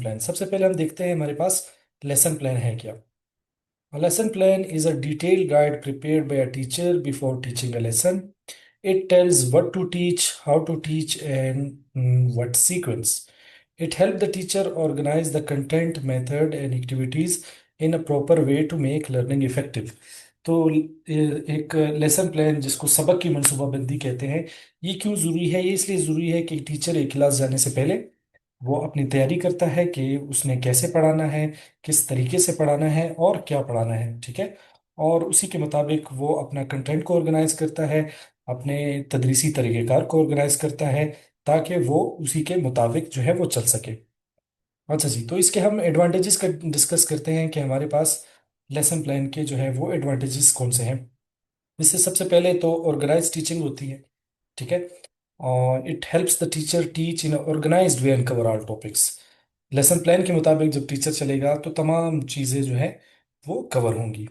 Plan. सबसे पहले हम देखते हैं हमारे पास लेसन प्लान है क्या। A lesson plan is a detailed guide prepared by a teacher before teaching a lesson. It tells what to teach, how to teach, and what sequence. It helps the teacher organize the content, method, and activities in a proper way to make learning effective. तो एक lesson plan जिसको सबक की मनसूबाबंदी कहते हैं, ये क्यों ज़रूरी है? ये इसलिए ज़रूरी है कि टीचर एक क्लास जाने से पहले वो अपनी तैयारी करता है कि उसने कैसे पढ़ाना है, किस तरीके से पढ़ाना है और क्या पढ़ाना है, ठीक है। और उसी के मुताबिक वो अपना कंटेंट को ऑर्गेनाइज करता है, अपने तदरीसी तरीक़ेकार को ऑर्गेनाइज करता है, ताकि वो उसी के मुताबिक जो है वो चल सके। अच्छा जी, तो इसके हम एडवांटेजेस का डिस्कस करते हैं कि हमारे पास लेसन प्लान के जो है वो एडवांटेजेस कौन से हैं। इससे सबसे पहले तो ऑर्गेनाइज टीचिंग होती है, ठीक है। और it helps the teacher teach in organized way and cover all topics. Lesson plan के मुताबिक जब टीचर चलेगा तो तमाम चीज़ें जो है वो कवर होंगी।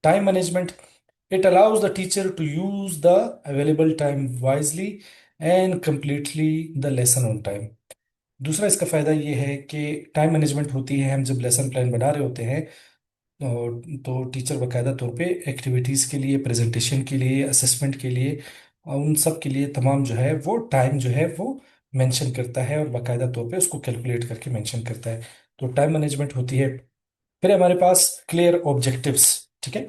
Time management, it allows the teacher to use the available time wisely and completely the lesson on time. दूसरा इसका फ़ायदा ये है कि टाइम मैनेजमेंट होती है। हम जब लेसन प्लान बना रहे होते हैं तो टीचर बाकायदा तौर पे एक्टिविटीज़ के लिए, प्रेजेंटेशन के लिए, असेसमेंट के लिए, उन सब के लिए तमाम जो है वो टाइम जो है वो मेंशन करता है और बाकायदा तौर पे उसको कैलकुलेट करके मेंशन करता है। तो टाइम मैनेजमेंट होती है। फिर हमारे पास क्लियर ऑब्जेक्टिव्स, ठीक है।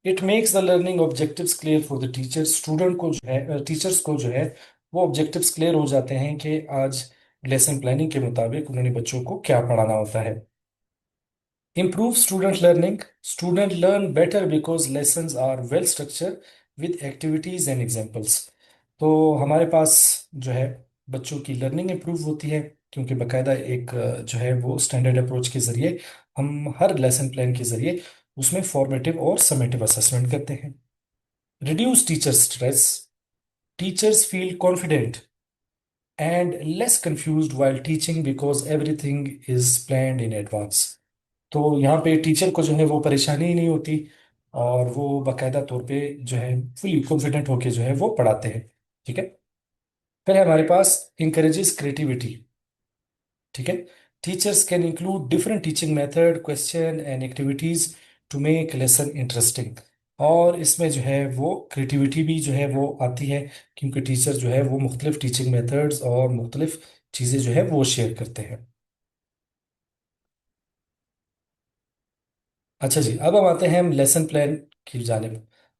It makes the learning objectives clear for the teacher. Student को जो है, टीचर्स को जो है वो ऑब्जेक्टिव्स क्लियर हो जाते हैं कि आज लेसन प्लानिंग के मुताबिक उन्होंने बच्चों को क्या पढ़ाना होता है। Improve student learning. Student learn better because lessons are well structured with activities and examples. तो हमारे पास जो है बच्चों की लर्निंग इम्प्रूव होती है, क्योंकि बाकायदा एक जो है वो स्टैंडर्ड अप्रोच के जरिए हम हर लेसन प्लान के जरिए उसमें फॉर्मेटिव और समेटिव असेसमेंट करते हैं। Reduce teacher stress, teachers feel confident and less confused while teaching because everything is planned in advance. तो यहाँ पे टीचर को जो है वो परेशानी ही नहीं होती और वो बाकायदा तौर पे जो है फुली कॉन्फिडेंट होके जो है वो पढ़ाते हैं, ठीक है। फिर है हमारे पास इंकरेजेस क्रिएटिविटी, ठीक है। Teachers can include different teaching method, question and activities to make lesson interesting. और इसमें जो है वो क्रिएटिविटी भी जो है वो आती है, क्योंकि टीचर जो है वो मुख्तलिफ टीचिंग मेथड्स और मुख्तलिफ चीज़ें जो है वो शेयर करते हैं। अच्छा जी, अब हम आते हैं हम लेसन प्लान की जानिब।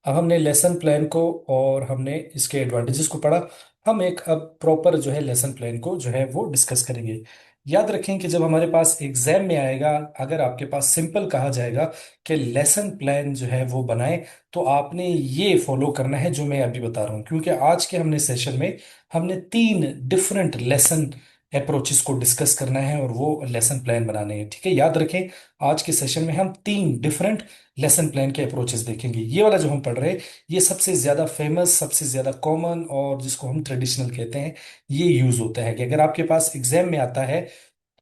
अब हमने लेसन प्लान को और हमने इसके एडवांटेजेस को पढ़ा। हम एक अब प्रॉपर जो है लेसन प्लान को जो है वो डिस्कस करेंगे। याद रखें कि जब हमारे पास एग्जाम में आएगा, अगर आपके पास सिंपल कहा जाएगा कि लेसन प्लान जो है वो बनाएं, तो आपने ये फॉलो करना है जो मैं अभी बता रहा हूँ, क्योंकि आज के हमने सेशन में हमने 3 डिफरेंट लेसन अप्रोचेस को डिस्कस करना है और वो लेसन प्लान बनाने हैं, ठीक है। याद रखें, आज के सेशन में हम 3 डिफरेंट लेसन प्लान के अप्रोचेस देखेंगे। ये वाला जो हम पढ़ रहे हैं ये सबसे ज्यादा फेमस, सबसे ज्यादा कॉमन और जिसको हम ट्रेडिशनल कहते हैं, ये यूज होता है कि अगर आपके पास एग्जाम में आता है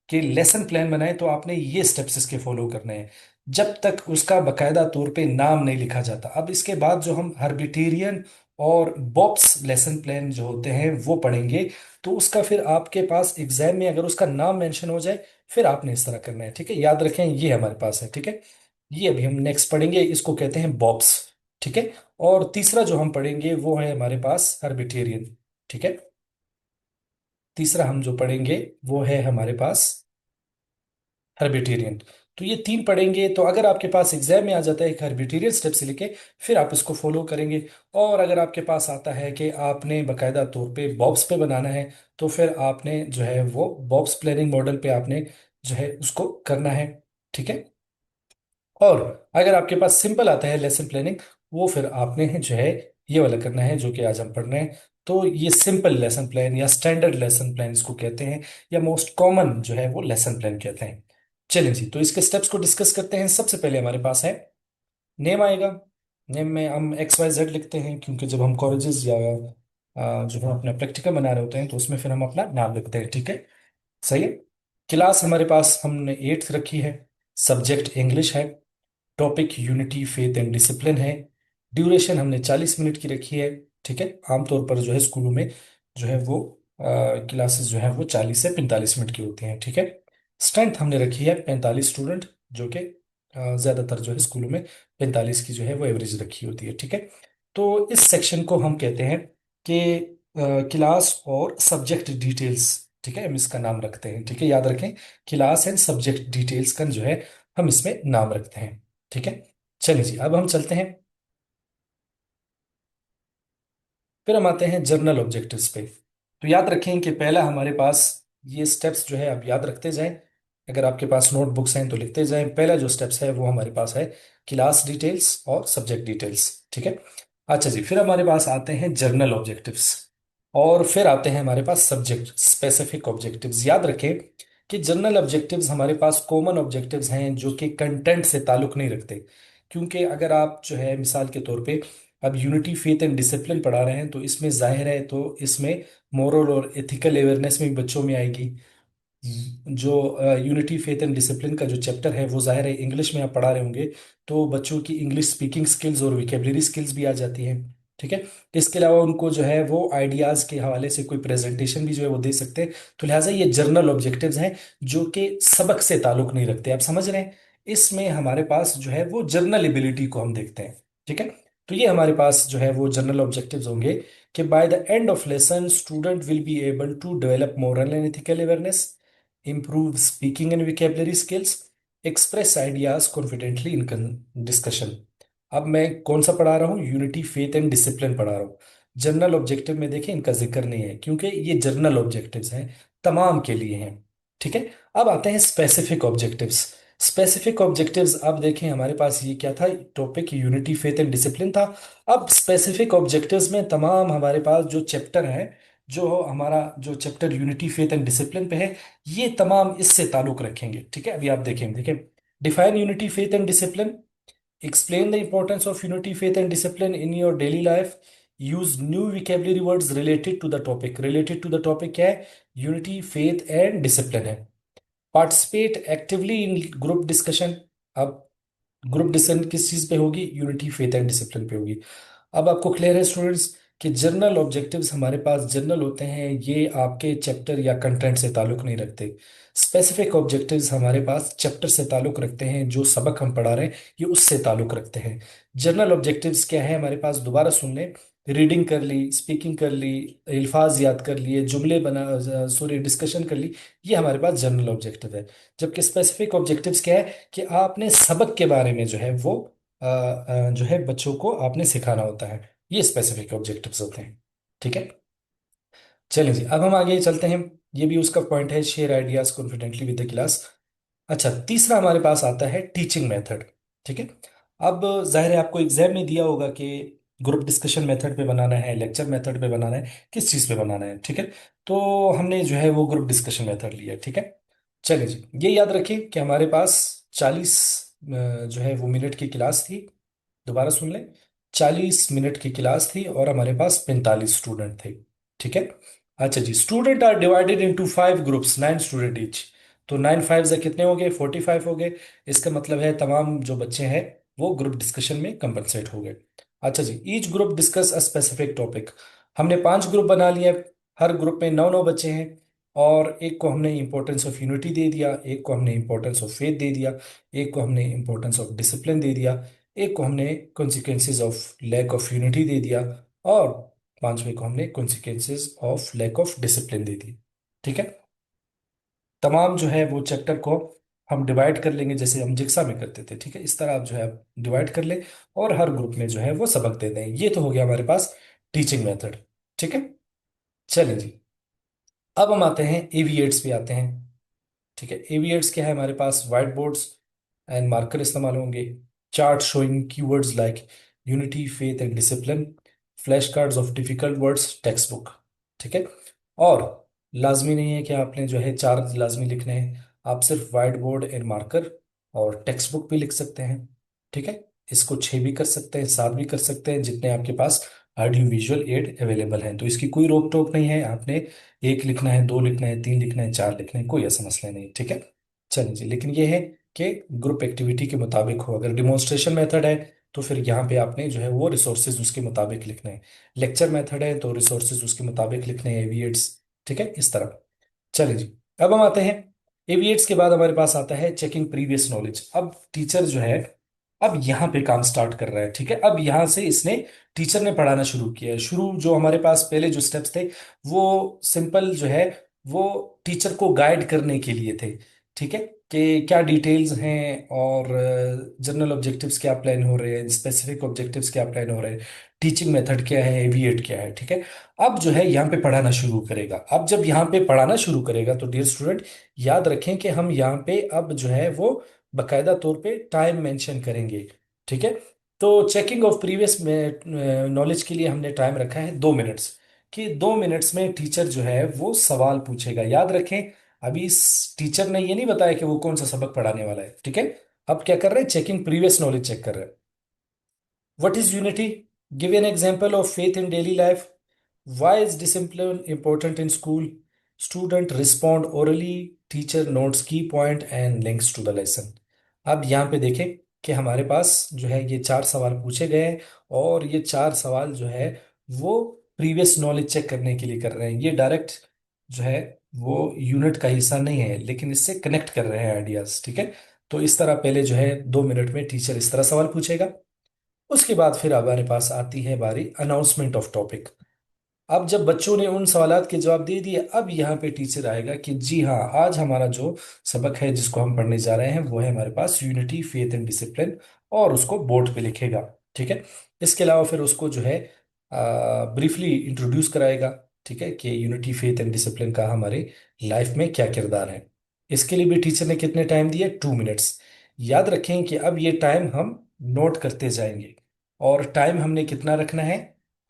कि लेसन प्लान बनाए तो आपने ये स्टेप्स इसके फॉलो करने हैं, जब तक उसका बकायदा तौर पे नाम नहीं लिखा जाता। अब इसके बाद जो हम हर्बिटेरियन और बॉब्स लेसन प्लान जो होते हैं वो पढ़ेंगे, तो उसका फिर आपके पास एग्जाम में अगर उसका नाम मेंशन हो जाए फिर आपने इस तरह करना है, ठीक है। याद रखें ये हमारे पास है, ठीक है। ये अभी हम नेक्स्ट पढ़ेंगे, इसको कहते हैं बॉब्स, ठीक है। और तीसरा जो हम पढ़ेंगे वो है हमारे पास हर्बिटेरियन, ठीक है। तीसरा हम जो पढ़ेंगे वो है हमारे पास हर्बिटेरियन। तो ये 3 पढ़ेंगे, तो अगर आपके पास एग्जाम में आ जाता है एक हर्बिटेरियन स्टेप से लेके, फिर आप इसको फॉलो करेंगे। और अगर आपके पास आता है कि आपने बकायदा तौर पे बॉब्स पे बनाना है, तो फिर आपने जो है वो बॉब्स प्लानिंग मॉडल पे आपने जो है उसको करना है, ठीक है। और अगर आपके पास सिंपल आता है लेसन प्लानिंग, वो फिर आपने जो है ये वाला करना है जो कि आज हम पढ़ रहे हैं। तो ये सिंपल लेसन प्लान या स्टैंडर्ड लेसन प्लान इसको कहते हैं, या मोस्ट कॉमन जो है वो लेसन प्लान कहते हैं। चलें जी, तो इसके स्टेप्स को डिस्कस करते हैं। सबसे पहले हमारे पास है नेम आएगा। नेम में हम XYZ लिखते हैं, क्योंकि जब हम कॉलेजेस या जो हम अपना प्रैक्टिकल बना रहे होते हैं तो उसमें फिर हम अपना नाम लिखते हैं, ठीक है। सही है। क्लास हमारे पास हमने 8th रखी है। सब्जेक्ट इंग्लिश है। Topic unity faith and discipline है। ड्यूरेशन हमने 40 मिनट की रखी है, ठीक है। आमतौर पर जो है स्कूलों में जो है वो क्लासेस जो है वो 40 से 45 मिनट की होती हैं, ठीक है। स्ट्रेंथ हमने रखी है 45 स्टूडेंट, जो कि ज्यादातर जो है स्कूलों में 45 की जो है वो एवरेज रखी होती है, ठीक है। तो इस सेक्शन को हम कहते हैं कि क्लास और सब्जेक्ट डिटेल्स, ठीक है, हम इसका नाम रखते हैं, ठीक है, याद रखें, क्लास एंड सब्जेक्ट डिटेल्स का जो है हम इसमें नाम रखते हैं, ठीक है। चलिए जी, अब हम चलते हैं, फिर हम आते हैं जर्नल ऑब्जेक्टिव्स पे। तो याद रखें कि पहला हमारे पास ये स्टेप्स जो है आप याद रखते जाएं, अगर आपके पास नोटबुक्स हैं तो लिखते जाएं। पहला जो स्टेप्स है वो हमारे पास है क्लास डिटेल्स और सब्जेक्ट डिटेल्स, ठीक है। अच्छा जी, फिर हमारे पास आते हैं जर्नल ऑब्जेक्टिव्स, और फिर आते हैं हमारे पास सब्जेक्ट स्पेसिफिक ऑब्जेक्टिव्स। याद रखें कि जर्नल ऑब्जेक्टिव्स हमारे पास कॉमन ऑब्जेक्टिव्स हैं जो कि कंटेंट से ताल्लुक नहीं रखते, क्योंकि अगर आप जो है मिसाल के तौर पे अब यूनिटी फेथ एंड डिसिप्लिन पढ़ा रहे हैं तो इसमें जाहिर है, तो इसमें मोरल और एथिकल अवेयरनेस भी बच्चों में आएगी। जो यूनिटी फेथ एंड डिसिप्लिन का जो चैप्टर है वो जाहिर है इंग्लिश में आप पढ़ा रहे होंगे, तो बच्चों की इंग्लिश स्पीकिंग स्किल्स और विकेबलरी स्किल्स भी आ जाती हैं, ठीक है। इसके अलावा उनको जो है वो आइडियाज के हवाले से कोई प्रेजेंटेशन भी जो है वो दे सकते हैं। तो लिहाजा ये जर्नल ऑब्जेक्टिव्स हैं जो कि सबक से ताल्लुक नहीं रखते, आप समझ रहे हैं। इसमें हमारे पास जो है वो जर्नल एबिलिटी को हम देखते हैं, ठीक है। तो ये हमारे पास जो है वो जर्नल ऑब्जेक्टिव्स होंगे कि by the end of lesson student will be able to develop moral and ethical awareness, improve speaking and vocabulary skills, express ideas confidently in discussion। अब मैं कौन सा पढ़ा रहा हूँ, यूनिटी फेथ एंड डिसिप्लिन पढ़ा रहा हूँ। जर्नल ऑब्जेक्टिव में देखें इनका जिक्र नहीं है क्योंकि ये जर्नल ऑब्जेक्टिव्स हैं, तमाम के लिए हैं, ठीक है। अब आते हैं स्पेसिफिक ऑब्जेक्टिव्स। स्पेसिफिक ऑब्जेक्टिव्स, अब देखें हमारे पास ये क्या था, topic unity faith and discipline था। अब स्पेसिफिक ऑब्जेक्टिव्स में तमाम हमारे पास जो चैप्टर है, जो हमारा जो chapter unity faith and discipline पे है, ये तमाम इससे ताल्लुक रखेंगे, ठीक है। अभी आप देखें, देखें, define unity faith and discipline, explain the importance of unity faith and discipline in your daily life, use new vocabulary words related to the topic। related to the topic क्या है, यूनिटी फेथ एंड डिसिप्लिन है। Participate actively in group discussion. अब group discussion किस चीज पे होगी, unity faith and discipline पे होगी। अब आपको क्लियर है स्टूडेंट्स कि जर्नल ऑब्जेक्टिव्स हमारे पास जर्नल होते हैं, ये आपके चैप्टर या कंटेंट से ताल्लुक नहीं रखते। स्पेसिफिक ऑब्जेक्टिव्स हमारे पास चैप्टर से ताल्लुक रखते हैं, जो सबक हम पढ़ा रहे हैं ये उससे ताल्लुक रखते हैं। जर्नल ऑब्जेक्टिव्स क्या है हमारे पास, दोबारा सुन लें, रीडिंग कर ली, स्पीकिंग कर ली, अल्फाज याद कर लिए, जुमले बना, सॉरी डिस्कशन कर ली, ये हमारे पास जर्नल ऑब्जेक्टिव है। जबकि स्पेसिफिक ऑब्जेक्टिव्स क्या है कि आपने सबक के बारे में जो है वो जो है बच्चों को आपने सिखाना होता है, ये स्पेसिफिक ऑब्जेक्टिव्स होते हैं, ठीक है। चलिए जी, अब हम आगे चलते हैं। ये भी उसका पॉइंट है, share ideas confidently with the class. अच्छा, तीसरा हमारे पास आता है टीचिंग मेथड, ठीक है। अब जाहिर है आपको एग्जाम में दिया होगा कि ग्रुप डिस्कशन मेथड पे बनाना है, लेक्चर मेथड पे बनाना है, किस चीज़ पे बनाना है, ठीक है। तो हमने जो है वो ग्रुप डिस्कशन मेथड लिया है, ठीक है। चलिए जी, ये याद रखिए कि हमारे पास 40 जो है वो मिनट की क्लास थी, दोबारा सुन लें, 40 मिनट की क्लास थी और हमारे पास 45 स्टूडेंट थे, ठीक है। अच्छा जी, student are divided into 5 groups, 9 student each. तो 9 5 से कितने हो गए, 45 हो गए। इसका मतलब है तमाम जो बच्चे हैं वो ग्रुप डिस्कशन में कंपनसेट हो गए। अच्छा जी, each group discuss a specific topic. हमने 5 ग्रुप बना लिए, हर ग्रुप में 9 9 बच्चे हैं, और एक को हमने इंपॉर्टेंस ऑफ यूनिटी दे दिया, एक को हमने इंपॉर्टेंस ऑफ फेथ दे दिया, एक को हमने इंपॉर्टेंस ऑफ डिसिप्लिन दे दिया, एक को हमने consequences of lack of unity दे दिया, और पांचवे को हमने consequences of lack of discipline दे दी, ठीक है। तमाम जो है वो चैप्टर को हम डिवाइड कर लेंगे जैसे हम जिक्सा में करते थे, ठीक है। इस तरह आप जो है डिवाइड कर ले और हर ग्रुप में जो है वो सबक दे दें। ये तो हो गया हमारे पास टीचिंग मेथड, ठीक है। चलिए जी, अब हम आते हैं एवीएट्स पे आते हैं, ठीक है। एवीएट्स क्या है, हमारे पास व्हाइट बोर्ड्स एंड मार्कर इस्तेमाल होंगे, chart showing keywords like unity faith and discipline, flash cards of difficult words, text book, ठीक है। और लाजमी नहीं है कि आपने जो है 4 लाजमी लिखने हैं, आप सिर्फ व्हाइट बोर्ड एंड मार्कर और टेक्स्ट बुक भी लिख सकते हैं, ठीक है। इसको 6 भी कर सकते हैं, 7 भी कर सकते हैं, जितने आपके पास ऑडियो विजुअल एड अवेलेबल हैं, तो इसकी कोई रोक टोक नहीं है। आपने एक लिखना है, 2 लिखना है, 3 लिखना है, 4 लिखना है, कोई ऐसा मसला नहीं, ठीक है। चलिए जी, लेकिन ये है कि ग्रुप एक्टिविटी के मुताबिक हो। अगर डिमॉन्स्ट्रेशन मेथड है तो फिर यहाँ पे आपने जो है वो रिसोर्सेज उसके मुताबिक लिखने हैं, लेक्चर मेथड है तो रिसोर्सेज उसके मुताबिक लिखने हैं, एवीएट्स, ठीक है, इस तरह। चलिए जी, अब हम आते हैं एविएट्स के बाद हमारे पास आता है चेकिंग प्रीवियस नॉलेज। अब टीचर जो है अब यहाँ पे काम स्टार्ट कर रहा है, ठीक है। अब यहाँ से इसने टीचर ने पढ़ाना शुरू किया है। शुरू जो हमारे पास पहले जो स्टेप्स थे वो सिंपल जो है वो टीचर को गाइड करने के लिए थे, ठीक है, कि क्या डिटेल्स हैं और जनरल ऑब्जेक्टिव्स क्या प्लान हो रहे हैं, स्पेसिफिक ऑब्जेक्टिव्स क्या प्लान हो रहे हैं, टीचिंग मेथड क्या है, एविएट क्या है, ठीक है। अब जो है यहाँ पे पढ़ाना शुरू करेगा। अब जब यहाँ पे पढ़ाना शुरू करेगा तो डियर स्टूडेंट याद रखें कि हम यहाँ पे अब जो है वो बकायदा तौर पे टाइम मेंशन करेंगे, ठीक है। तो चेकिंग ऑफ प्रीवियस नॉलेज के लिए हमने टाइम रखा है 2 मिनट्स, कि 2 मिनट्स में टीचर जो है वो सवाल पूछेगा। याद रखें अभी इस टीचर ने ये नहीं बताया कि वो कौन सा सबक पढ़ाने वाला है, ठीक है। अब क्या कर रहे हैं, चेकिंग प्रीवियस नॉलेज चेक कर रहे हैं। What is unity? Give an example of faith in daily life. Why is discipline important in school? Student respond orally. Teacher notes key point and links to the lesson. अब यहाँ पे देखें कि हमारे पास जो है ये 4 सवाल पूछे गए हैं और ये 4 सवाल जो है वो प्रीवियस नॉलेज चेक करने के लिए कर रहे हैं। ये डायरेक्ट जो है वो यूनिट का हिस्सा नहीं है लेकिन इससे कनेक्ट कर रहे हैं आइडियाज, ठीक है। तो इस तरह पहले जो है 2 मिनट में टीचर इस तरह सवाल पूछेगा। उसके बाद फिर हमारे पास आती है बारी अनाउंसमेंट ऑफ टॉपिक। अब जब बच्चों ने उन सवालात के जवाब दे दिए अब यहाँ पे टीचर आएगा कि जी हाँ आज हमारा जो सबक है जिसको हम पढ़ने जा रहे हैं वो है हमारे पास यूनिटी फेथ एंड डिसिप्लिन, और उसको बोर्ड पे लिखेगा, ठीक है। इसके अलावा फिर उसको जो है ब्रीफली इंट्रोड्यूस कराएगा, ठीक है, कि यूनिटी फेथ एंड डिसिप्लिन का हमारे लाइफ में क्या किरदार है। इसके लिए भी टीचर ने कितने टाइम दिए, 2 मिनट्स। याद रखें कि अब ये टाइम हम नोट करते जाएंगे। और टाइम हमने कितना रखना है,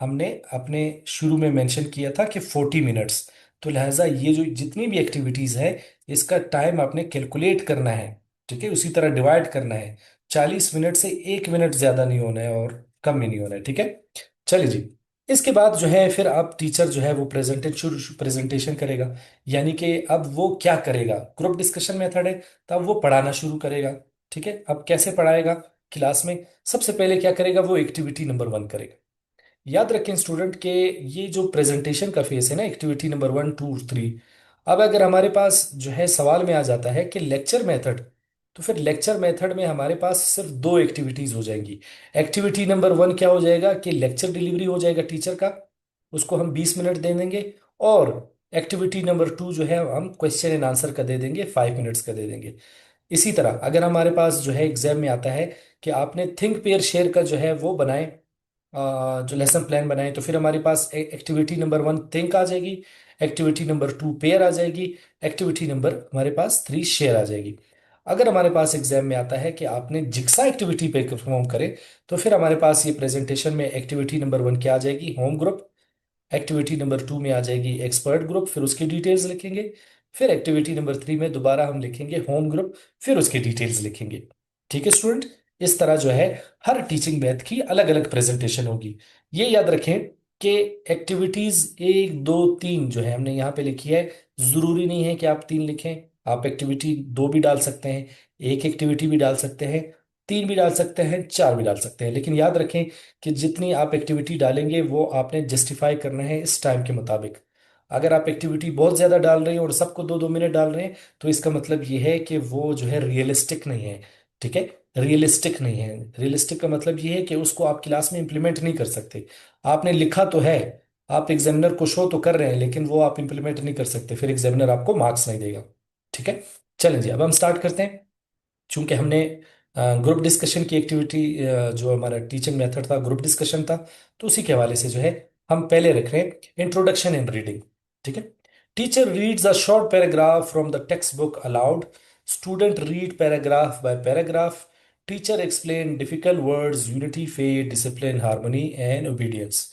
हमने अपने शुरू में मेंशन किया था कि 40 मिनट्स। तो लिहाजा ये जो जितनी भी एक्टिविटीज है इसका टाइम आपने कैलकुलेट करना है, ठीक है, उसी तरह डिवाइड करना है। 40 मिनट से 1 मिनट ज्यादा नहीं होना है और कम भी नहीं होना है, ठीक है। चलिए जी। इसके बाद जो है फिर अब टीचर जो है वो प्रेजेंटेशन करेगा। यानी कि अब वो क्या करेगा, ग्रुप डिस्कशन मेथड है तो अब वो पढ़ाना शुरू करेगा, ठीक है। अब कैसे पढ़ाएगा क्लास में, सबसे पहले क्या करेगा, वो एक्टिविटी नंबर 1 करेगा। याद रखें स्टूडेंट के ये जो प्रेजेंटेशन का फेस है ना, एक्टिविटी नंबर 1, 2, 3। अब अगर हमारे पास जो है सवाल में आ जाता है कि लेक्चर मेथड, तो फिर लेक्चर मेथड में हमारे पास सिर्फ 2 एक्टिविटीज हो जाएंगी। एक्टिविटी नंबर 1 क्या हो जाएगा कि लेक्चर डिलीवरी हो जाएगा टीचर का, उसको हम 20 मिनट दे देंगे। और एक्टिविटी नंबर 2 जो है हम क्वेश्चन एंड आंसर का दे देंगे, 5 मिनट्स का दे देंगे। इसी तरह अगर हमारे पास जो है एग्जाम में आता है कि आपने थिंक पेयर शेयर का जो है वो बनाए, जो लेसन प्लान बनाए, तो फिर हमारे पास एक्टिविटी नंबर 1 थिंक आ जाएगी, एक्टिविटी नंबर 2 पेयर आ जाएगी, एक्टिविटी नंबर हमारे पास 3 शेयर आ जाएगी। अगर हमारे पास एग्जाम में आता है कि आपने जिक्सा एक्टिविटी पे परफॉर्म करे, तो फिर हमारे पास ये प्रेजेंटेशन में एक्टिविटी नंबर 1 क्या आ जाएगी, होम ग्रुप। एक्टिविटी नंबर 2 में आ जाएगी एक्सपर्ट ग्रुप, फिर उसकी डिटेल्स लिखेंगे। फिर एक्टिविटी नंबर 3 में दोबारा हम लिखेंगे होम ग्रुप, फिर उसकी डिटेल्स लिखेंगे। ठीक है स्टूडेंट, इस तरह जो है हर टीचिंग मैथ की अलग अलग प्रेजेंटेशन होगी। ये याद रखें कि एक्टिविटीज 1, 2, 3 जो है हमने यहाँ पे लिखी है, जरूरी नहीं है कि आप 3 लिखें। आप एक्टिविटी 2 भी डाल सकते हैं, एक एक्टिविटी भी डाल सकते हैं, 3 भी डाल सकते हैं, 4 भी डाल सकते हैं। लेकिन याद रखें कि जितनी आप एक्टिविटी डालेंगे वो आपने जस्टिफाई करना है इस टाइम के मुताबिक। अगर आप एक्टिविटी बहुत ज्यादा डाल रहे हैं और सबको 2-2 मिनट डाल रहे हैं तो इसका मतलब ये है कि वो जो है रियलिस्टिक नहीं है, ठीक है। रियलिस्टिक नहीं है, रियलिस्टिक का मतलब ये है कि उसको आप क्लास में इंप्लीमेंट नहीं कर सकते। आपने लिखा तो है, आप एग्जामिनर को शो तो कर रहे हैं लेकिन वो आप इंप्लीमेंट नहीं कर सकते, फिर एग्जामिनर आपको मार्क्स नहीं देगा, ठीक है। चलें जी, अब हम स्टार्ट करते हैं। चूंकि हमने ग्रुप डिस्कशन की एक्टिविटी, जो हमारा टीचिंग मेथड था ग्रुप डिस्कशन था, तो उसी के हवाले से जो है हम पहले रख रहे हैं इंट्रोडक्शन इन रीडिंग, ठीक है। Teacher reads a short paragraph from the text book aloud, student read paragraph by paragraph, teacher explain difficult words unity faith discipline harmony and obedience.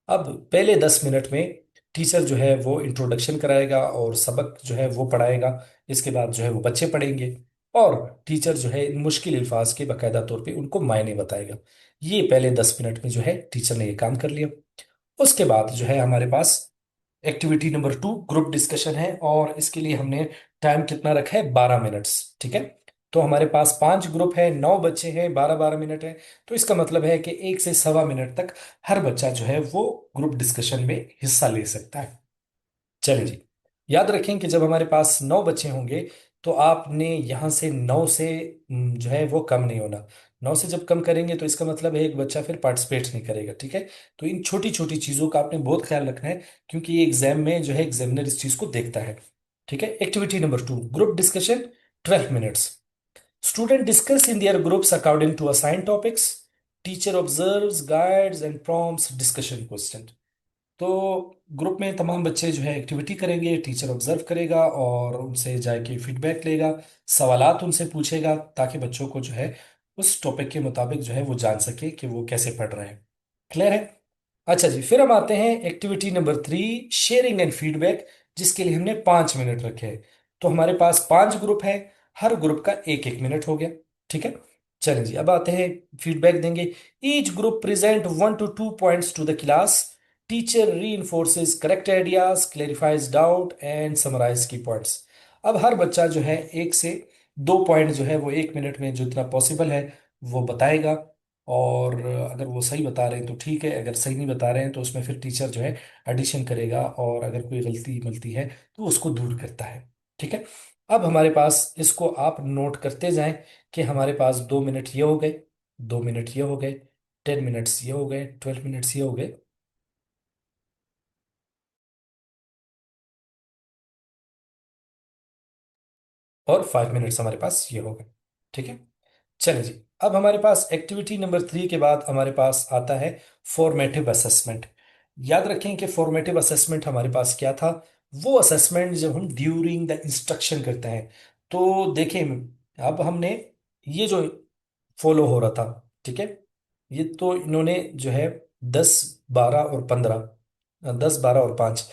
अब पहले 10 मिनट में टीचर जो है वो इंट्रोडक्शन कराएगा और सबक जो है वो पढ़ाएगा। इसके बाद जो है वो बच्चे पढ़ेंगे और टीचर जो है इन मुश्किल अल्फाज के बाकायदा तौर पे उनको मायने बताएगा। ये पहले 10 मिनट में जो है टीचर ने ये काम कर लिया। उसके बाद जो है हमारे पास एक्टिविटी नंबर 2 ग्रुप डिस्कशन है और इसके लिए हमने टाइम कितना रखा है, 12 मिनट्स, ठीक है। तो हमारे पास 5 ग्रुप है, 9 बच्चे हैं, 12-12 मिनट है। तो इसका मतलब है कि 1 से 1.25 मिनट तक हर बच्चा जो है वो ग्रुप डिस्कशन में हिस्सा ले सकता है। चलिए जी, याद रखें कि जब हमारे पास 9 बच्चे होंगे तो आपने यहाँ से 9 से जो है वो कम नहीं होना। 9 से जब कम करेंगे तो इसका मतलब है एक बच्चा फिर पार्टिसिपेट नहीं करेगा, ठीक है। तो इन छोटी छोटी चीजों का आपने बहुत ख्याल रखना है, क्योंकि ये एग्जाम में जो है एग्जामिनर इस चीज को देखता है। ठीक है। Activity number 2, group discussion, 12 minutes. Student discuss in their groups according to assigned topics. Teacher observes, guides and prompts discussion question. तो ग्रुप में तमाम बच्चे जो है एक्टिविटी करेंगे, टीचर ऑब्जर्व करेगा और उनसे जाके फीडबैक लेगा, सवालात उनसे पूछेगा, ताकि बच्चों को जो है उस टॉपिक के मुताबिक जो है वो जान सके कि वो कैसे पढ़ रहे हैं। क्लियर है? अच्छा जी, फिर हम आते हैं activity number 3, sharing and feedback, जिसके लिए हमने 5 मिनट रखे हैं। तो हमारे पास 5 ग्रुप है, हर ग्रुप का 1 1 मिनट हो गया। ठीक है। चलें जी, अब आते हैं फीडबैक देंगे। Each group present 1 to 2 points to the class. Teacher reinforces correct ideas, clarifies doubt and summarise key points. अब हर बच्चा जो है 1 से 2 पॉइंट जो है वो 1 मिनट में जितना पॉसिबल है वो बताएगा। और अगर वो सही बता रहे हैं तो ठीक है, अगर सही नहीं बता रहे हैं तो उसमें फिर टीचर जो है एडिशन करेगा, और अगर कोई गलती मिलती है तो उसको दूर करता है। ठीक है। अब हमारे पास, इसको आप नोट करते जाएं कि हमारे पास 2 मिनट ये हो गए, 2 मिनट ये हो गए, 10 मिनट्स ये हो गए, 12 मिनट्स ये हो गए, और 5 मिनट्स हमारे पास ये हो गए। ठीक है। चलिए जी, अब हमारे पास एक्टिविटी नंबर 3 के बाद हमारे पास आता है फॉर्मेटिव असेसमेंट। याद रखें कि फॉर्मेटिव असेसमेंट हमारे पास क्या था? वो असेसमेंट जब हम ड्यूरिंग द इंस्ट्रक्शन करते हैं। तो देखें, अब हमने ये जो फॉलो हो रहा था, ठीक है, ये तो इन्होंने जो है 10 12 और 15, 10 12 और 5,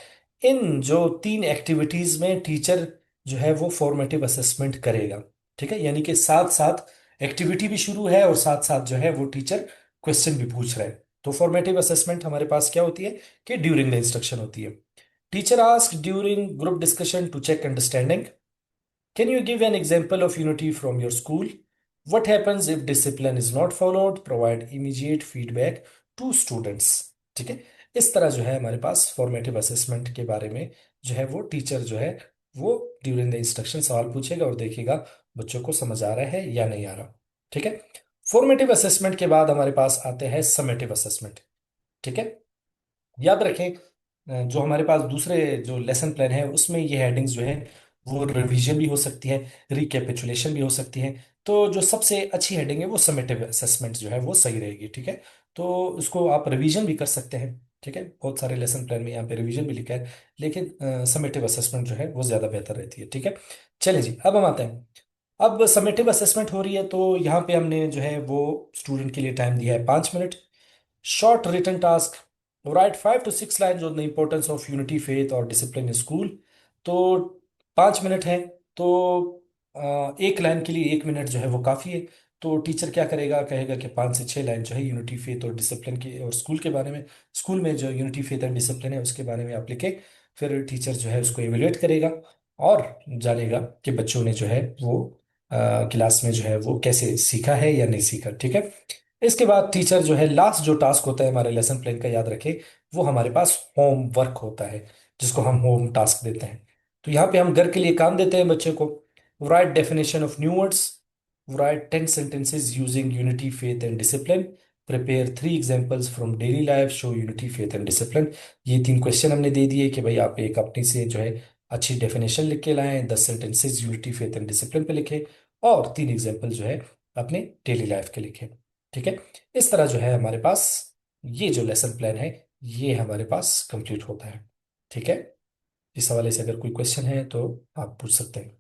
इन जो 3 एक्टिविटीज में टीचर जो है वो फॉर्मेटिव असेसमेंट करेगा। ठीक है, यानी कि साथ साथ एक्टिविटी भी शुरू है और साथ साथ जो है वो टीचर क्वेश्चन भी पूछ रहे हैं। तो फॉर्मेटिव असेसमेंट हमारे पास क्या होती है कि ड्यूरिंग द इंस्ट्रक्शन होती है। Teacher ask during group discussion to check understanding. Can you give an example of unity from your school? What happens if discipline is not followed? Provide immediate feedback to students. ठीक है। इस तरह जो है हमारे पास formative assessment के बारे में जो है वो टीचर जो है वो ड्यूरिंग द इंस्ट्रक्शन सवाल पूछेगा और देखेगा बच्चों को समझ आ रहा है या नहीं आ रहा। ठीक है। फॉर्मेटिव असेसमेंट के बाद हमारे पास आते हैं समेटिव असेसमेंट। ठीक है। याद रखें, जो हमारे पास दूसरे जो लेसन प्लान है उसमें ये हेडिंग्स जो है वो रिवीजन भी हो सकती है, रिकैपिचुलेशन भी हो सकती है। तो जो सबसे अच्छी हेडिंग है वो समेटिव असेसमेंट जो है वो सही रहेगी। ठीक है। तो इसको आप रिवीजन भी कर सकते हैं। ठीक है, बहुत सारे लेसन प्लान में यहाँ पे रिवीजन भी लिखा है, लेकिन समेटिव असेसमेंट जो है वो ज़्यादा बेहतर रहती है। ठीक है। चलिए जी, अब हम आते हैं। अब समेटिव असेसमेंट हो रही है तो यहाँ पे हमने जो है वो स्टूडेंट के लिए टाइम दिया है 5 minute. Short written task. Write 5 to 6 lines on the importance of unity, faith और discipline in school. तो 5 मिनट है, तो एक लाइन के लिए 1 मिनट जो है वो काफ़ी है। तो टीचर क्या करेगा, कहेगा कि 5 से 6 लाइन जो है यूनिटी फेथ और डिसिप्लिन के और स्कूल के बारे में, स्कूल में जो यूनिटी फेथ एंड डिसिप्लिन है उसके बारे में आप लिखे। फिर टीचर जो है उसको एवेल्युएट करेगा और जानेगा कि बच्चों ने जो है वो क्लास में जो है वो कैसे सीखा है या नहीं सीखा। ठीक है। इसके बाद टीचर जो है लास्ट जो टास्क होता है हमारे लेसन प्लान का, याद रखें, वो हमारे पास होम वर्क होता है, जिसको हम होम टास्क देते हैं। तो यहाँ पे हम घर के लिए काम देते हैं बच्चे को। Right definition of new words, right 10 sentences using unity faith and discipline, prepare 3 examples from daily life show unity faith and discipline. ये 3 क्वेश्चन हमने दे दिए कि भाई आप एक अपनी से जो है अच्छी डेफिनेशन लिख के लाएं, 10 sentences unity faith and discipline पे लिखें, और 3 एग्जाम्पल जो है अपने डेली लाइफ के लिखें। ठीक है। इस तरह जो है हमारे पास ये जो लेसन प्लान है ये हमारे पास कंप्लीट होता है। ठीक है। इस हवाले से अगर कोई क्वेश्चन है तो आप पूछ सकते हैं।